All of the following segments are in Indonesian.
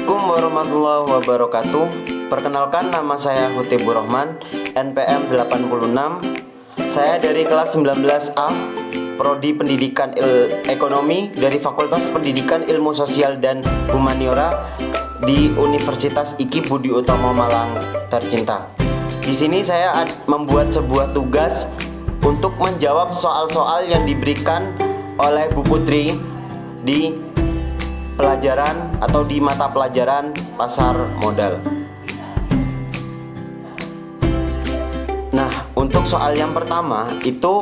Assalamualaikum warahmatullahi wabarakatuh. Perkenalkan, nama saya Hutibur Rahman, NPM 86. Saya dari kelas 19A, Prodi Pendidikan Ekonomi dari Fakultas Pendidikan Ilmu Sosial dan Humaniora di Universitas Iki Budi Utomo Malang tercinta. Di sini saya membuat sebuah tugas untuk menjawab soal-soal yang diberikan oleh Bu Putri di pelajaran atau di mata pelajaran pasar modal. Nah, untuk soal yang pertama itu,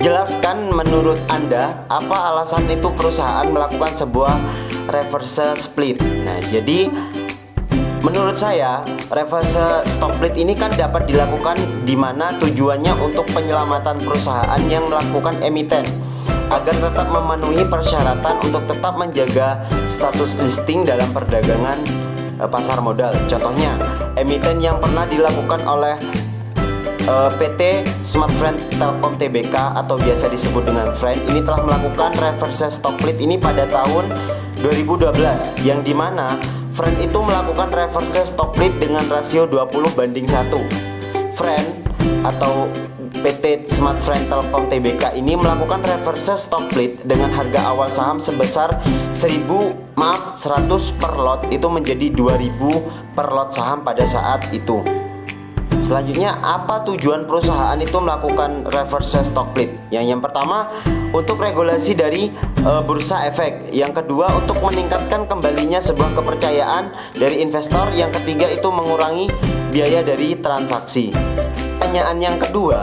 jelaskan menurut Anda apa alasan itu perusahaan melakukan sebuah reverse split. Nah, jadi menurut saya reverse stock split ini kan dapat dilakukan di mana tujuannya untuk penyelamatan perusahaan yang melakukan emiten agar tetap memenuhi persyaratan untuk tetap menjaga status listing dalam perdagangan pasar modal. Contohnya, emiten yang pernah dilakukan oleh PT Smartfren Telkom Tbk atau biasa disebut dengan FREN ini telah melakukan reverse stock split ini pada tahun 2012, yang dimana FREN itu melakukan reverse stock split dengan rasio 20:1. FREN atau PT Smartfren Telkom Tbk ini melakukan reverse stock split dengan harga awal saham sebesar 100 per lot itu menjadi 2000 per lot saham pada saat itu. Selanjutnya, apa tujuan perusahaan itu melakukan reverse stock split? Yang pertama, untuk regulasi dari bursa efek. Yang kedua, untuk meningkatkan kembalinya sebuah kepercayaan dari investor. Yang ketiga, itu mengurangi biaya dari transaksi. Pertanyaan yang kedua,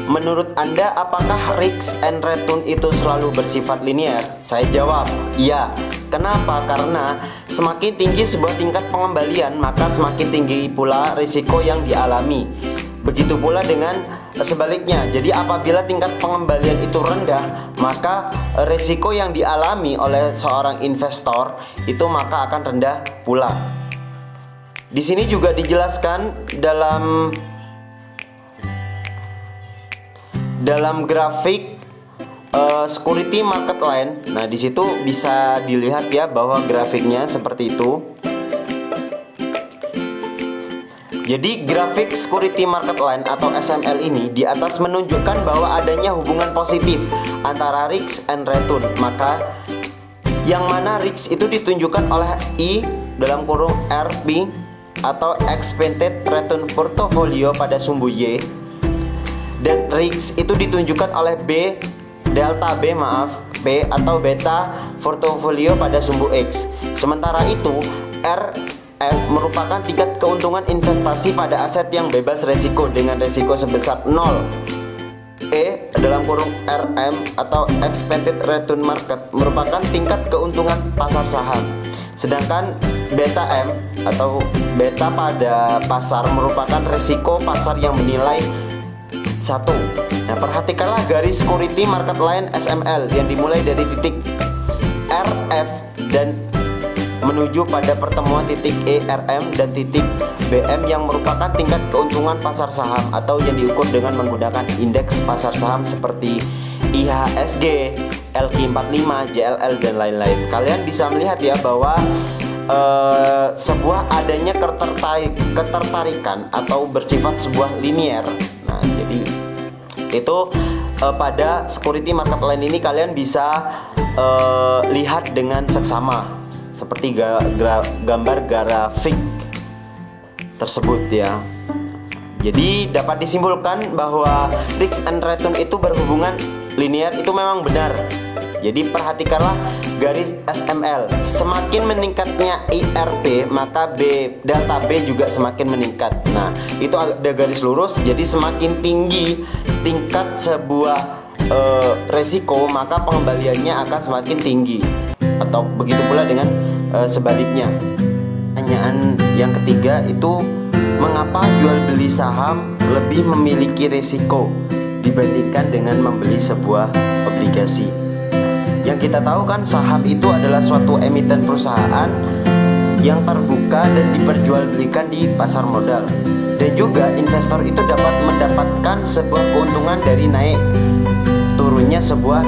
menurut Anda apakah risk and return itu selalu bersifat linear? Saya jawab, iya. Kenapa? Karena semakin tinggi sebuah tingkat pengembalian, maka semakin tinggi pula risiko yang dialami. Begitu pula dengan sebaliknya. Jadi apabila tingkat pengembalian itu rendah, maka risiko yang dialami oleh seorang investor itu maka akan rendah pula. Di sini juga dijelaskan dalam grafik security market line. Nah, di situ bisa dilihat ya bahwa grafiknya seperti itu. Jadi grafik security market line atau SML ini di atas menunjukkan bahwa adanya hubungan positif antara risk and return. Maka yang mana risk itu ditunjukkan oleh I dalam kurung RP atau expected return portfolio pada sumbu Y, dan risk itu ditunjukkan oleh B atau beta portfolio pada sumbu X. Sementara itu RF merupakan tingkat keuntungan investasi pada aset yang bebas resiko dengan resiko sebesar 0. E dalam kurung RM atau expected return market merupakan tingkat keuntungan pasar saham. Sedangkan beta M atau beta pada pasar merupakan resiko pasar yang menilai 1. Nah, perhatikanlah garis security market line SML yang dimulai dari titik RF dan menuju pada pertemuan titik ERM dan titik BM yang merupakan tingkat keuntungan pasar saham atau yang diukur dengan menggunakan indeks pasar saham seperti IHSG, LQ45, JLL dan lain-lain. Kalian bisa melihat ya bahwa sebuah adanya ketertarikan atau bersifat sebuah linear. Nah, jadi itu pada security market line ini kalian bisa lihat dengan seksama seperti gambar grafik tersebut ya. Jadi dapat disimpulkan bahwa risk and return itu berhubungan linear, itu memang benar. Jadi perhatikanlah garis SML. Semakin meningkatnya IRP, maka delta B juga semakin meningkat. Nah, itu ada garis lurus. Jadi semakin tinggi tingkat sebuah resiko, maka pengembaliannya akan semakin tinggi. Atau begitu pula dengan sebaliknya. Pertanyaan yang ketiga itu, mengapa jual beli saham lebih memiliki risiko dibandingkan dengan membeli sebuah obligasi? Yang kita tahu kan saham itu adalah suatu emiten perusahaan yang terbuka dan diperjualbelikan di pasar modal. Dan juga investor itu dapat mendapatkan sebuah keuntungan dari naik turunnya sebuah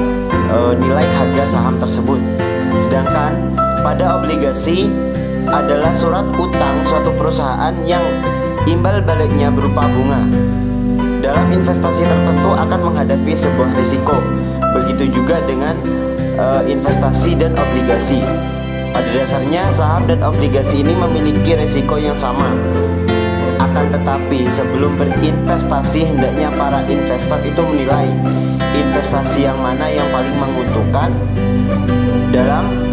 nilai harga saham tersebut. Sedangkan pada obligasi adalah surat utang suatu perusahaan yang imbal baliknya berupa bunga. Dalam investasi tertentu akan menghadapi sebuah risiko. Begitu juga dengan investasi dan obligasi. Pada dasarnya saham dan obligasi ini memiliki risiko yang sama. Akan tetapi sebelum berinvestasi, hendaknya para investor itu menilai investasi yang mana yang paling menguntungkan. Dalam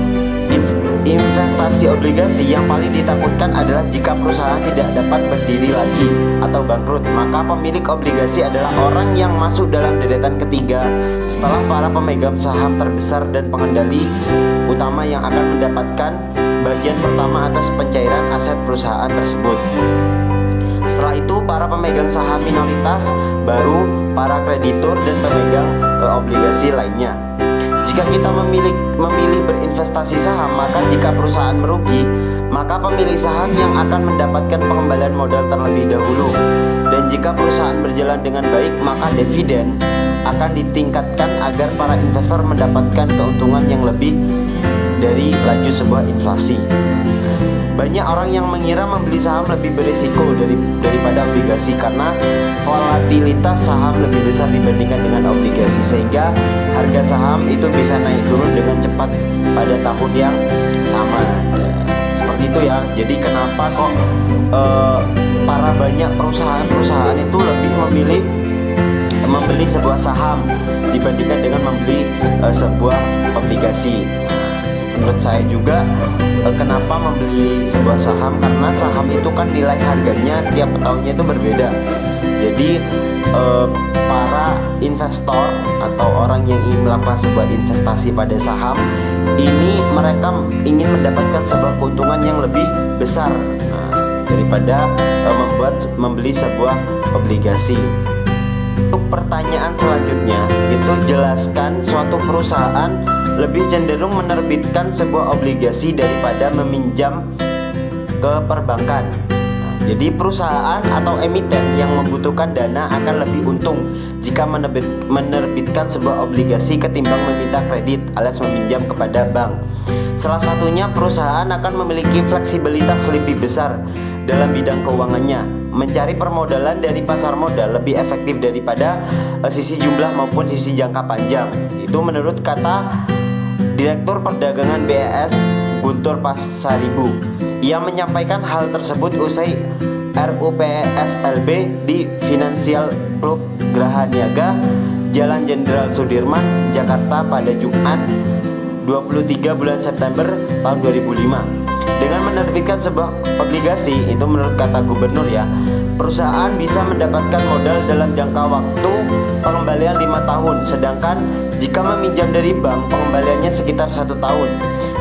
investasi obligasi, yang paling ditakutkan adalah jika perusahaan tidak dapat berdiri lagi atau bangkrut, maka pemilik obligasi adalah orang yang masuk dalam deretan ketiga setelah para pemegang saham terbesar dan pengendali utama yang akan mendapatkan bagian pertama atas pencairan aset perusahaan tersebut. Setelah itu para pemegang saham minoritas, baru para kreditur dan pemegang obligasi lainnya. Jika kita memilih berinvestasi saham, maka jika perusahaan merugi, maka pemilik saham yang akan mendapatkan pengembalian modal terlebih dahulu. Dan jika perusahaan berjalan dengan baik, maka dividen akan ditingkatkan agar para investor mendapatkan keuntungan yang lebih dari laju sebuah inflasi. Banyak orang yang mengira membeli saham lebih berisiko daripada obligasi karena volatilitas saham lebih besar dibandingkan dengan obligasi, sehingga harga saham itu bisa naik turun dengan cepat pada tahun yang sama. Seperti itu ya. Jadi kenapa kok para banyak perusahaan itu lebih memilih membeli sebuah saham dibandingkan dengan membeli sebuah obligasi. Menurut saya juga kenapa membeli sebuah saham, karena saham itu kan nilai harganya tiap tahunnya itu berbeda. Jadi para investor atau orang yang ingin melakukan sebuah investasi pada saham ini, mereka ingin mendapatkan sebuah keuntungan yang lebih besar daripada membeli sebuah obligasi. Untuk pertanyaan selanjutnya, itu jelaskan suatu perusahaan lebih cenderung menerbitkan sebuah obligasi daripada meminjam ke perbankan. Jadi perusahaan atau emiten yang membutuhkan dana akan lebih untung jika menerbitkan sebuah obligasi ketimbang meminta kredit alias meminjam kepada bank. Salah satunya, perusahaan akan memiliki fleksibilitas lebih besar dalam bidang keuangannya. Mencari permodalan dari pasar modal lebih efektif daripada sisi jumlah maupun sisi jangka panjang. Itu menurut kata Direktur Perdagangan BES Guntur Pasaribu. Ia menyampaikan hal tersebut usai RUPSLB di Financial Club Graha Niaga, Jalan Jenderal Sudirman, Jakarta pada Jumat 23 bulan September tahun 2005. Dengan menerbitkan sebuah obligasi, itu menurut kata gubernur ya, perusahaan bisa mendapatkan modal dalam jangka waktu pengembalian 5 tahun, sedangkan jika meminjam dari bank pengembaliannya sekitar 1 tahun.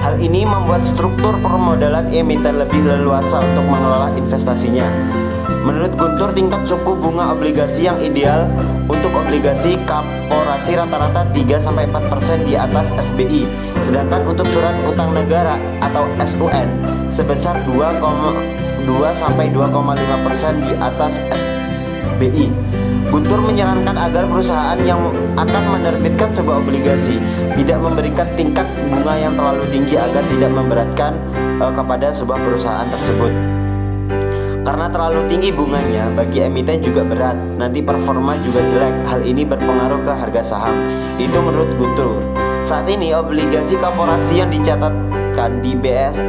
Hal ini membuat struktur permodalan emiten lebih leluasa untuk mengelola investasinya. Menurut Guntur, tingkat suku bunga obligasi yang ideal untuk obligasi korporasi rata-rata 3-4% di atas SBI, sedangkan untuk surat utang negara atau SUN sebesar 2-2,5% di atas SBI. Guntur menyarankan agar perusahaan yang akan menerbitkan sebuah obligasi tidak memberikan tingkat bunga yang terlalu tinggi agar tidak memberatkan kepada sebuah perusahaan tersebut. Karena terlalu tinggi bunganya bagi emiten juga berat, nanti performa juga jelek. Hal ini berpengaruh ke harga saham. Itu menurut Guntur. Saat ini obligasi korporasi yang dicatatkan di BES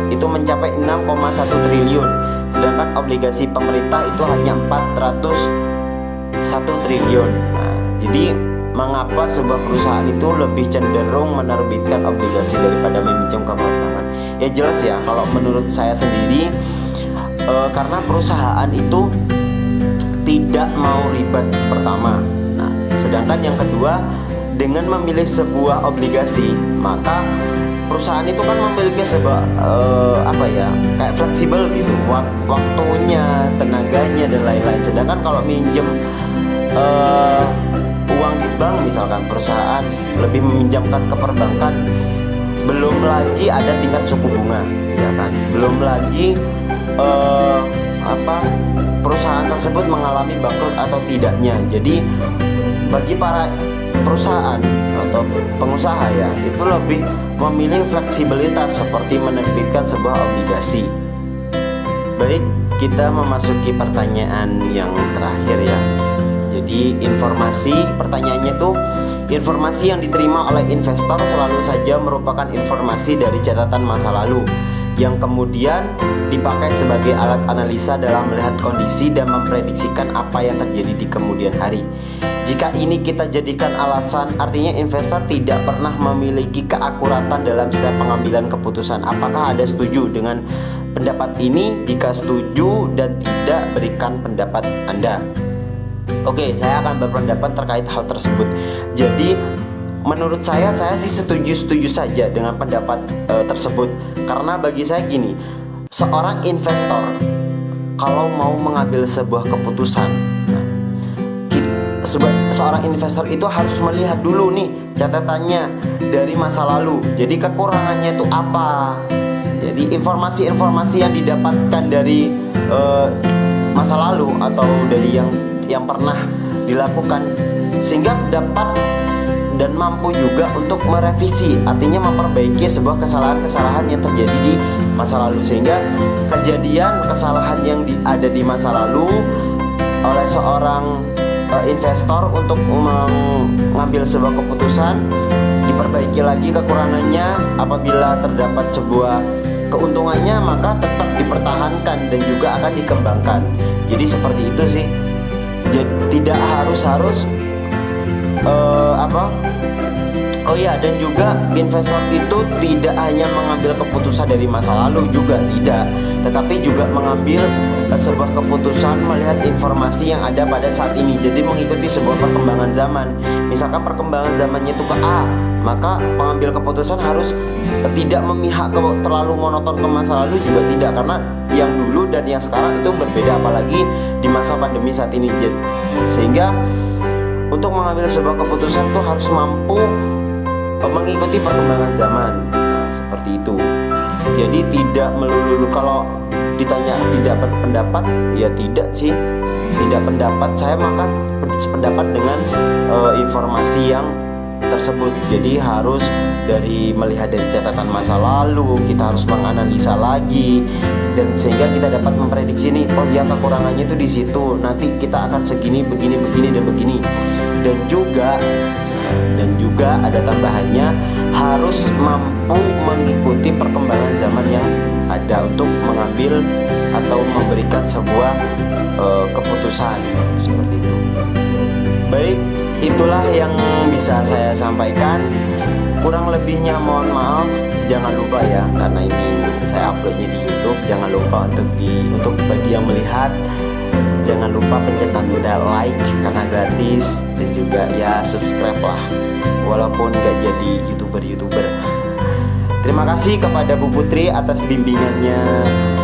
itu mencapai 6,1 triliun, sedangkan obligasi pemerintah itu hanya 401 triliun. Nah, jadi mengapa sebuah perusahaan itu lebih cenderung menerbitkan obligasi daripada meminjam ke perbankan? Ya jelas ya, kalau menurut saya sendiri karena perusahaan itu tidak mau ribet pertama. Nah, sedangkan yang kedua, dengan memilih sebuah obligasi, maka perusahaan itu kan memiliki sebuah kayak fleksibel gitu, waktunya, tenaganya dan lain-lain. Sedangkan kalau minjem uang di bank, misalkan perusahaan lebih meminjamkan ke perbankan, belum lagi ada tingkat suku bunga, ya kan? Belum lagi perusahaan tersebut mengalami bangkrut atau tidaknya. Jadi bagi para perusahaan atau pengusaha ya, itu lebih memilih fleksibilitas seperti menerbitkan sebuah obligasi. Baik, kita memasuki pertanyaan yang terakhir ya. Jadi pertanyaannya tuh, informasi yang diterima oleh investor selalu saja merupakan informasi dari catatan masa lalu yang kemudian dipakai sebagai alat analisa dalam melihat kondisi dan memprediksikan apa yang terjadi di kemudian hari. Jika ini kita jadikan alasan, artinya investor tidak pernah memiliki keakuratan dalam setiap pengambilan keputusan. Apakah Anda setuju dengan pendapat ini? Jika setuju dan tidak, berikan pendapat Anda. Oke, saya akan berpendapat terkait hal tersebut. Jadi menurut saya sih setuju saja dengan pendapat tersebut. Karena bagi saya gini, seorang investor kalau mau mengambil sebuah keputusan, seorang investor itu harus melihat dulu nih catatannya dari masa lalu. Jadi kekurangannya itu apa? Jadi informasi-informasi yang didapatkan dari masa lalu atau dari yang pernah dilakukan, sehingga dapat dan mampu juga untuk merevisi, artinya memperbaiki sebuah kesalahan-kesalahan yang terjadi di masa lalu, sehingga kejadian kesalahan yang ada di masa lalu oleh seorang investor untuk mengambil sebuah keputusan diperbaiki lagi kekurangannya. Apabila terdapat sebuah keuntungannya, maka tetap dipertahankan dan juga akan dikembangkan. Jadi seperti itu sih. Jadi tidak harus dan juga investor itu tidak hanya mengambil keputusan dari masa lalu juga tidak, tetapi juga mengambil sebuah keputusan melihat informasi yang ada pada saat ini. Jadi mengikuti sebuah perkembangan zaman. Misalkan perkembangan zamannya itu ke A, maka pengambil keputusan harus tidak memihak terlalu monoton ke masa lalu juga tidak, karena yang dulu dan yang sekarang itu berbeda, apalagi di masa pandemi saat ini. Sehingga untuk mengambil sebuah keputusan tuh harus mampu mengikuti perkembangan zaman. Nah, seperti itu. Jadi tidak melulu kalau ditanya tidak berpendapat, ya tidak sih. Tidak pendapat, saya maka sependapat dengan informasi yang tersebut. Jadi harus melihat dari catatan masa lalu, kita harus menganalisa lagi, dan sehingga kita dapat memprediksi nih, oh ya kekurangannya itu di situ, nanti kita akan segini, begini dan begini. Dan juga ada tambahannya, harus mampu mengikuti perkembangan zaman yang ada untuk mengambil atau memberikan sebuah keputusan seperti itu. Baik, itulah yang bisa saya sampaikan. Kurang lebihnya mohon maaf. Jangan lupa ya, karena ini saya uploadnya di YouTube. Jangan lupa untuk bagi yang melihat, jangan lupa pencet tanda like karena gratis, dan juga ya subscribe lah, walaupun gak jadi youtuber. Terima kasih kepada Bu Putri atas bimbingannya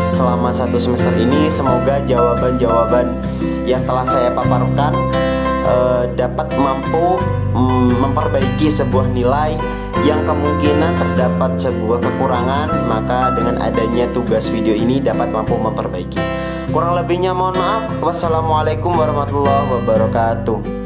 selama 1 semester ini. Semoga jawaban-jawaban yang telah saya paparkan dapat mampu memperbaiki sebuah nilai yang kemungkinan terdapat sebuah kekurangan, maka dengan adanya tugas video ini dapat mampu memperbaiki. Kurang lebihnya mohon maaf. Wassalamualaikum warahmatullahi wabarakatuh.